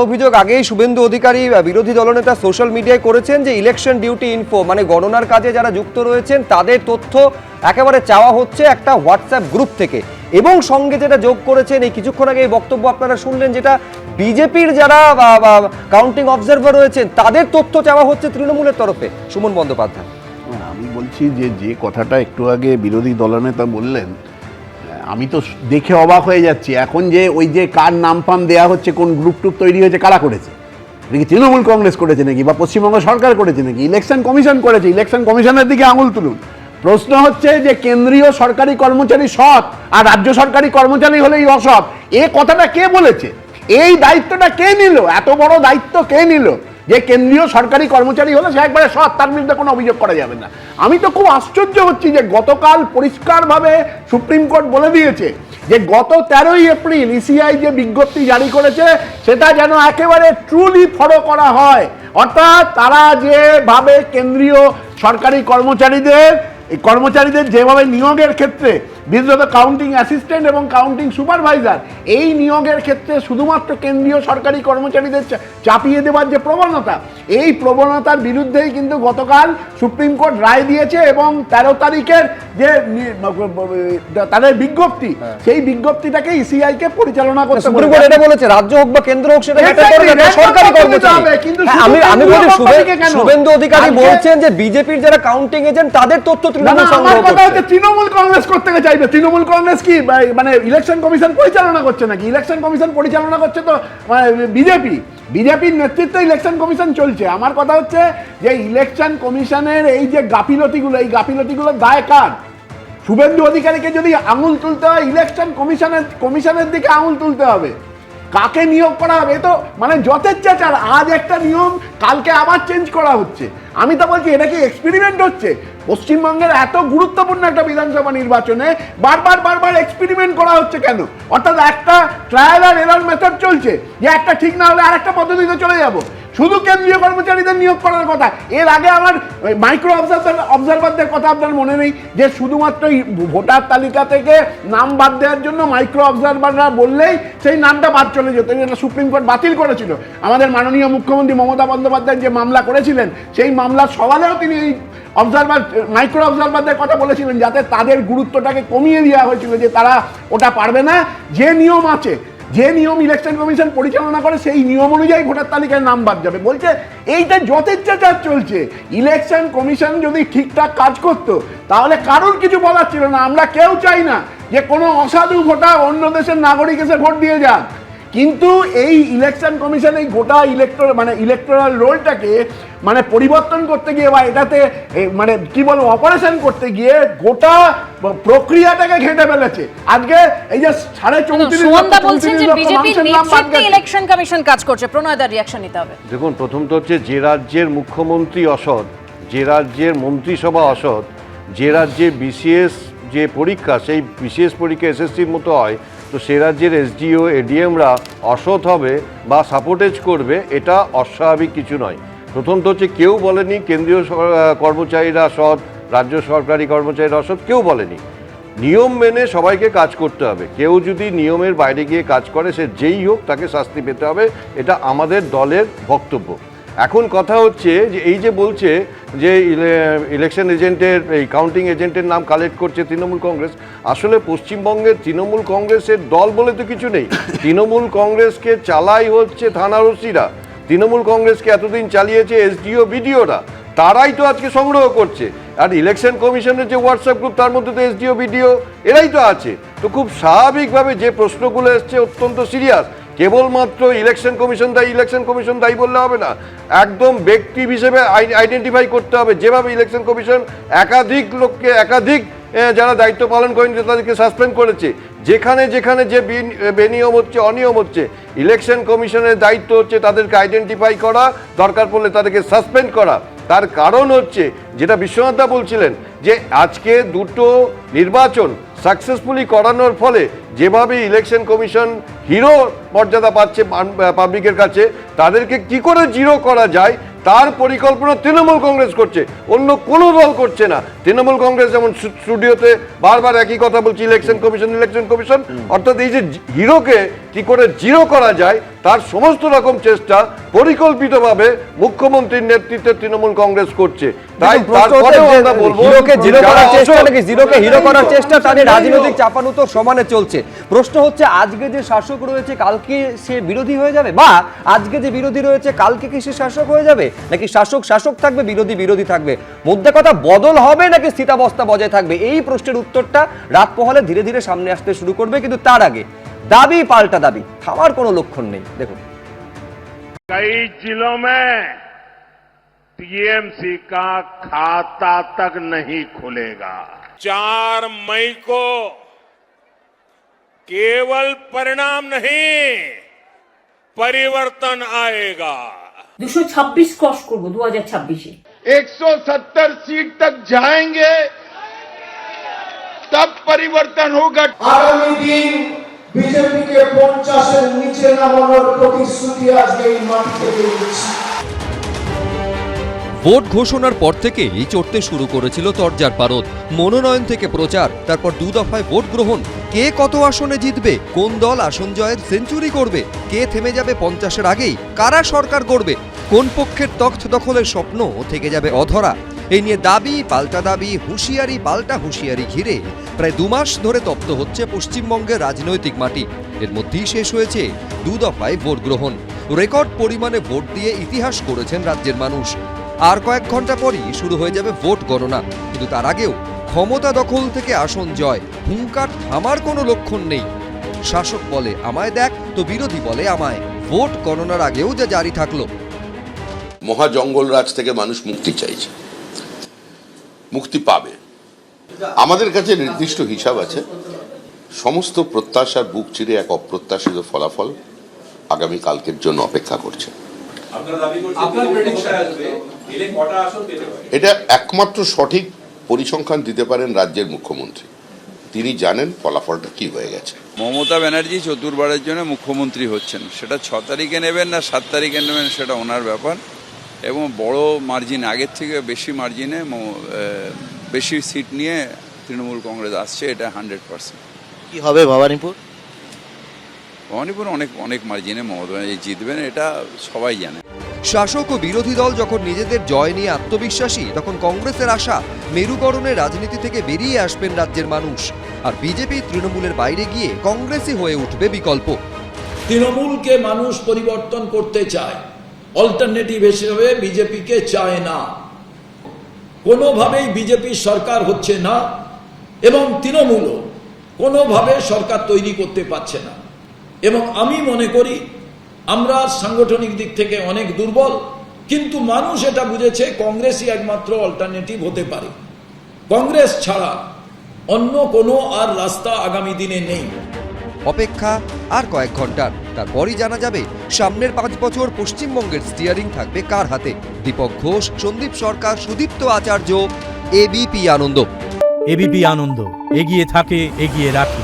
অভিযোগ আগেই শুভেন্দু অধিকারী বিরোধী দলনেতা সোশ্যাল মিডিয়ায় করেছেন যে ইলেকশন ডিউটি ইনফো মানে গণনার কাজে যারা যুক্ত রয়েছেন তাদের তথ্য একেবারে চাওয়া হচ্ছে একটা হোয়াটসঅ্যাপ গ্রুপ থেকে, এবং সঙ্গে যেটা যোগ করেছেন এই কিছুক্ষণ আগে এই বক্তব্য আপনারা শুনলেন যেটা বিজেপির যারা কাউন্টিং অবজারভার রয়েছেন তাদের তথ্য চাওয়া হচ্ছে তৃণমূলের তরফে। সুমন বন্দ্যোপাধ্যায়, আমি বলছি যে কথাটা একটু আগে বিরোধী দলনেতা বললেন, আমি তো দেখে অবাক হয়ে যাচ্ছি এখন যে ওই যে কার নাম ফাম দেওয়া হচ্ছে, কোন গ্রুপ টুপ তৈরি হয়েছে, কারা করেছে? নাকি তৃণমূল কংগ্রেস করেছে নাকি, বা পশ্চিমবঙ্গ সরকার করেছে নাকি, ইলেকশন কমিশন করেছে? ইলেকশন কমিশনের দিকে আঙুল তুলুন। প্রশ্ন হচ্ছে যে কেন্দ্রীয় সরকারি কর্মচারী সৎ আর রাজ্য সরকারি কর্মচারী হলেই অসৎ, এ কথাটা কে বলেছে? এই দায়িত্বটা কে নিল? এত বড় দায়িত্ব কে নিল যে কেন্দ্রীয় সরকারি কর্মচারী হলে সে একবারে সৎ, তার বিরুদ্ধে কোনো অভিযোগ করা যাবে না? আমি তো খুব আশ্চর্য হচ্ছি যে গতকাল পরিষ্কারভাবে সুপ্রিম কোর্ট বলে দিয়েছে যে গত 13ই এপ্রিল ইসিআই যে বিজ্ঞপ্তি জারি করেছে সেটা যেন একেবারে ট্রুলি ফলো করা হয়। অর্থাৎ তারা যেভাবে কেন্দ্রীয় সরকারি কর্মচারীদের যেভাবে নিয়োগের ক্ষেত্রে, বিশেষত কাউন্টিং অ্যাসিস্ট্যান্ট এবং কাউন্টিং সুপারভাইজার, এই নিয়োগের ক্ষেত্রে শুধুমাত্র কেন্দ্রীয় সরকারি কর্মচারীদের চাপিয়ে দেওয়ার যে প্রবণতা, এই প্রবণতার বিরুদ্ধেই কিন্তু গতকাল সুপ্রিম কোর্ট রায় দিয়েছে এবং 13 তারিখের যে তাদের বিজ্ঞপ্তি, সেই বিজ্ঞপ্তিটাকে ইসিআই কে পরিচালনা করতে বলেছে। রাজ্য হোক বা কেন্দ্র হোক সেটা সরকারি কর্মচারী। কিন্তু আমি বলি শুভেন্দু অধিকারী বলছেন যে বিজেপির যারা কাউন্টিং এজেন্ট তাদের তথ্য তৃণমূল কংগ্রেস করতে চাইবে। তৃণমূল কংগ্রেস কি মানে ইলেকশন কমিশন পরিচালনা করছে নাকি? ইলেকশন কমিশন পরিচালনা করছে তো বিজেপির নেতৃত্বে ইলেকশন কমিশন চলছে। আমার কথা হচ্ছে যে ইলেকশন কমিশনের এই যে গাফিলতিগুলো, এই গাফিলতিগুলোর দায় কার? শুভেন্দু অধিকারীকে যদি আঙুল তুলতে হয় ইলেকশন কমিশনের দিকে আঙুল তুলতে হবে। কাকে নিয়োগ করা হবে তো মানে যথেচ্ছাচার। আজ একটা নিয়ম, কালকে আবার চেঞ্জ করা হচ্ছে। আমি তো বলছি এটা কি এক্সপেরিমেন্ট হচ্ছে? পশ্চিমবঙ্গের এত গুরুত্বপূর্ণ একটা বিধানসভা নির্বাচনে বারবার এক্সপেরিমেন্ট করা হচ্ছে কেন? অর্থাৎ একটা ট্রায়াল আর এরর মেথড চলছে যে একটা ঠিক না হলে আরেকটা পদ্ধতিতে চলে যাব। শুধু কেন্দ্রীয় কর্মচারীদের নিয়োগ করার কথা। এর আগে আমার মাইক্রো অবজারভারদের কথা আপনার মনে নেই যে শুধুমাত্র ভোটার তালিকা থেকে নাম বাদ দেওয়ার জন্য মাইক্রো অবজারভাররা বললেই সেই নামটা বাদ চলে যেত। এটা সুপ্রিম কোর্ট বাতিল করেছিল। আমাদের মাননীয় মুখ্যমন্ত্রী মমতা বন্দ্যোপাধ্যায় যে মামলা করেছিলেন সেই মামলার সওয়ালেও তিনি এই মাইক্রো অবজারভারদের কথা বলেছিলেন, যাতে তাদের গুরুত্বটাকে কমিয়ে দেওয়া হয়েছিল যে তারা ওটা পারবে না। যে নিয়ম আছে, যে নিয়ম ইলেকশন কমিশন পরিচালনা করে সেই নিয়ম অনুযায়ী ভোটার তালিকায় নাম বাদ যাবে বলছে। এইটা যথেচ্ছাচার চলছে। ইলেকশন কমিশন যদি ঠিকঠাক কাজ করতো তাহলে কারোর কিছু বলার ছিল না। আমরা কেউ চাই না যে কোনো অসাধু ভোটার অন্য দেশের নাগরিক এসে ভোট দিয়ে যান, কিন্তু এই ইলেকশন কমিশন এই গোটা ইলেকটোরাল রোলটাকে মানে পরিবর্তন করতে গিয়ে বা এটাতে মানে কি বলবো অপারেশন করতে গিয়ে গোটা প্রক্রিয়াটাকে ঘেঁটে ফেলেছে। আজকে এই যে 34.34 ইলেকশন কমিশন কাজ করছে, প্রণয়দার রিঅ্যাকশন নিতে হবে। দেখুন, প্রথম তো হচ্ছে যে রাজ্যের মুখ্যমন্ত্রী অসৎ, যে রাজ্যের মন্ত্রিসভা অসৎ, যে রাজ্যে বিসিএস যে পরীক্ষা সেই বিসিএস পরীক্ষা এসএসসির মতো হয়, তো সে রাজ্যের এসডিও এডিএমরা অসৎ হবে বা সাপোর্টেজ করবে, এটা অস্বাভাবিক কিছু নয়। প্রথম তো হচ্ছে কেউ বলেনি কেন্দ্রীয় কর্মচারীরা সৎ, রাজ্য সরকারি কর্মচারীরা অসৎ, কেউ বলেনি। নিয়ম মেনে সবাইকে কাজ করতে হবে। কেউ যদি নিয়মের বাইরে গিয়ে কাজ করে সে যেই হোক তাকে শাস্তি পেতে হবে, এটা আমাদের দলের বক্তব্য। এখন কথা হচ্ছে যে এই যে বলছে যে ইলেকশন এজেন্টের এই কাউন্টিং এজেন্টের নাম কালেক্ট করছে তৃণমূল কংগ্রেস, আসলে পশ্চিমবঙ্গের তৃণমূল কংগ্রেসের দল বলে তো কিছু নেই। তৃণমূল কংগ্রেসকে চালাই হচ্ছে থানার ওসিরা, তৃণমূল কংগ্রেসকে এতদিন চালিয়েছে এসডিও বিডিওরা, তারাই তো আজকে সংগ্রহ করছে। আর ইলেকশন কমিশনের যে হোয়াটসঅ্যাপ গ্রুপ তার মধ্যে তো এসডিও বিডিও এরাই তো আছে। তো খুব স্বাভাবিকভাবে যে প্রশ্নগুলো এসছে অত্যন্ত সিরিয়াস। কেবলমাত্র ইলেকশন কমিশন দায়ী বললে হবে না, একদম ব্যক্তি হিসেবে আইডেন্টিফাই করতে হবে। যেভাবে ইলেকশন কমিশন একাধিক লোককে যারা দায়িত্ব পালন করেন তাদেরকে সাসপেন্ড করেছে, যেখানে যে বেনিয়ম হচ্ছে অনিয়ম হচ্ছে, ইলেকশন কমিশনের দায়িত্ব হচ্ছে তাদেরকে আইডেন্টিফাই করা, দরকার পড়লে তাদেরকে সাসপেন্ড করা। তার কারণ হচ্ছে যেটা বিশ্বনাথদা বলছিলেন যে আজকে দুটো নির্বাচন সাকসেসফুলি করানোর ফলে যেভাবে ইলেকশন কমিশন হিরো মর্যাদা পাচ্ছে পাবলিকের কাছে, তাদেরকে কি করে জিরো করা যায় তার পরিকল্পনা তৃণমূল কংগ্রেস করছে, অন্য কোনো দল করছে না। তৃণমূল কংগ্রেস যেমন স্টুডিওতে বারবার একই কথা বলছে ইলেকশন কমিশন, অর্থাৎ এই যে হিরোকে কি করে জিরো করা যায় তার সমস্ত রকম চেষ্টা পরিকল্পিতভাবে মুখ্যমন্ত্রীর নেতৃত্বে তৃণমূল কংগ্রেস করছে। তাই তারপরেও আমরা বলবো হিরোকে জিরো যারা করার চেষ্টা অসৎ- নাকি জিরোকে হিরো করার চেষ্টা, তাদের রাজনৈতিক চাপানুতো সমানে চলছে। প্রশ্ন হচ্ছে আজকে যে শাসক রয়েছে কালকে সে বিরোধী হয়ে যাবে, বা আজকে যে বিরোধী রয়েছে কালকে কি সে শাসক হয়ে যাবে, নাকি শাসক শাসক থাকবে বিরোধী বিরোধী থাকবে? মধ্যে কথা বদল হবে নাকি স্থিতাবস্থা বজায় থাকবে? এই প্রশ্নের উত্তরটা রাত পোহালে ধীরে ধীরে সামনে আসতে শুরু করবে। কিন্তু তার আগে দাবি পাল্টা দাবি, থামার কোনো লক্ষণ নেই। দেখুন, कई जिलों में टीएमसी का खाता तक नहीं खुलेगा। 4 मई को केवल परिणाम नहीं, परिवर्तन आएगा। 226 क्रॉस করব 2026-এ 170 सीट तक जाएंगे, तब परिवर्तन होगा। আগামী দিন বিজেপিকে 50-এর নিচে নামানোর প্রতিশ্রুতি আজকে এই মাঠ থেকে দিচ্ছি। ভোট ঘোষণার পর থেকেই চড়তে শুরু করেছিল তরজার পারদ। মনোনয়ন থেকে প্রচার, তারপর 2 দফায় ভোট গ্রহণ, কে কত আসনে জিতবে, কোন দল আসন জয়ের সেঞ্চুরি করবে, কে থেমে যাবে 50-এর আগেই, কারা সরকার গড়বে, কোন পক্ষের তখ্ত দখলের স্বপ্ন থেকে যাবে অধরা, এই নিয়ে দাবি পাল্টা দাবি, হুঁশিয়ারি পাল্টা হুঁশিয়ারি ঘিরে প্রায় 2 মাস ধরে তপ্ত হচ্ছে পশ্চিমবঙ্গের রাজনৈতিক মাটি। এর মধ্যেই শেষ হয়েছে 2 দফায় ভোট গ্রহণ। রেকর্ড পরিমাণে ভোট দিয়ে ইতিহাস করেছেন রাজ্যের মানুষ। আর কয়েক ঘন্টা পরই শুরু হয়ে যাবে ভোট গণনা। কিন্তু তার আগেও ক্ষমতা দখল থেকে আসন জয়, হুঙ্কার থামার কোনো লক্ষণ নেই। শাসক বলে আমায় দেখ, তো বিরোধী বলে আমায়। ভোট গণনার আগেও যা জারি থাকলো। মহা জঙ্গলরাজ থেকে মানুষ মুক্তি চাইছে, মুক্তি পাবে। আমাদের কাছে নির্দিষ্ট হিসাব আছে, সমস্ত প্রত্যাশার বুক চিরে এক অপ্রত্যাশিত ফলাফল আগামী কালকের জন্য অপেক্ষা করছে। এটা একমাত্র সঠিক পরিসংখ্যান দিতে পারেন রাজ্যের মুখ্যমন্ত্রী। তিনি জানেন ফলাফলটা কি হয়ে গেছে। মমতা ব্যানার্জি চতুর্থবারের জন্য মুখ্যমন্ত্রী হচ্ছেন, সেটা 6 তারিখে নেবেন না 7 তারিখে নেবেন সেটা ওনার ব্যাপার। এবং বড় মার্জিন, আগের থেকে বেশি মার্জিনে বেশি সিট নিয়ে তৃণমূল কংগ্রেস আসছে, এটা 100%। কি হবে ভবানীপুর? ভবানীপুর অনেক অনেক মার্জিনে মমতা ব্যানার্জি জিতবেন, এটা সবাই জানে। শাসক ও বিরোধী দল যখন নিজেদের জয় নিয়ে আত্মবিশ্বাসী, তখন কংগ্রেসের আশা মেরুকরণের রাজনীতি থেকে বেরিয়ে আসবেন রাজ্যের মানুষ, আর বিজেপি তৃণমূলের বাইরে গিয়ে কংগ্রেসই হয়ে উঠবে বিকল্প। তৃণমূলকে মানুষ পরিবর্তন করতে চায়, অল্টারনেটিভ হিসেবে বিজেপিকে চায় না। কোনোভাবেই বিজেপির সরকার হচ্ছে না এবং তৃণমূলও কোনোভাবে সরকার তৈরি করতে পারছে না। এবং আমি মনে করি আমরা সাংগঠনিক দিক থেকে অনেক দুর্বল, কিন্তু মানুষ এটা বুঝেছে কংগ্রেসই একমাত্র অল্টারনেটিভ হতে পারে। কংগ্রেস ছাড়া অন্য কোনো আর রাস্তা আগামী দিনে নেই। অপেক্ষা আর কয়েক ঘন্টার, তারপরই জানা যাবে সামনের 5 বছর পশ্চিমবঙ্গের স্টিয়ারিং থাকবে কার হাতে। দীপক ঘোষ, সন্দীপ সরকার, সুদীপ্ত আচার্য, এবিপি আনন্দ। এবিপি আনন্দ, এগিয়ে থাকে, এগিয়ে রাখে।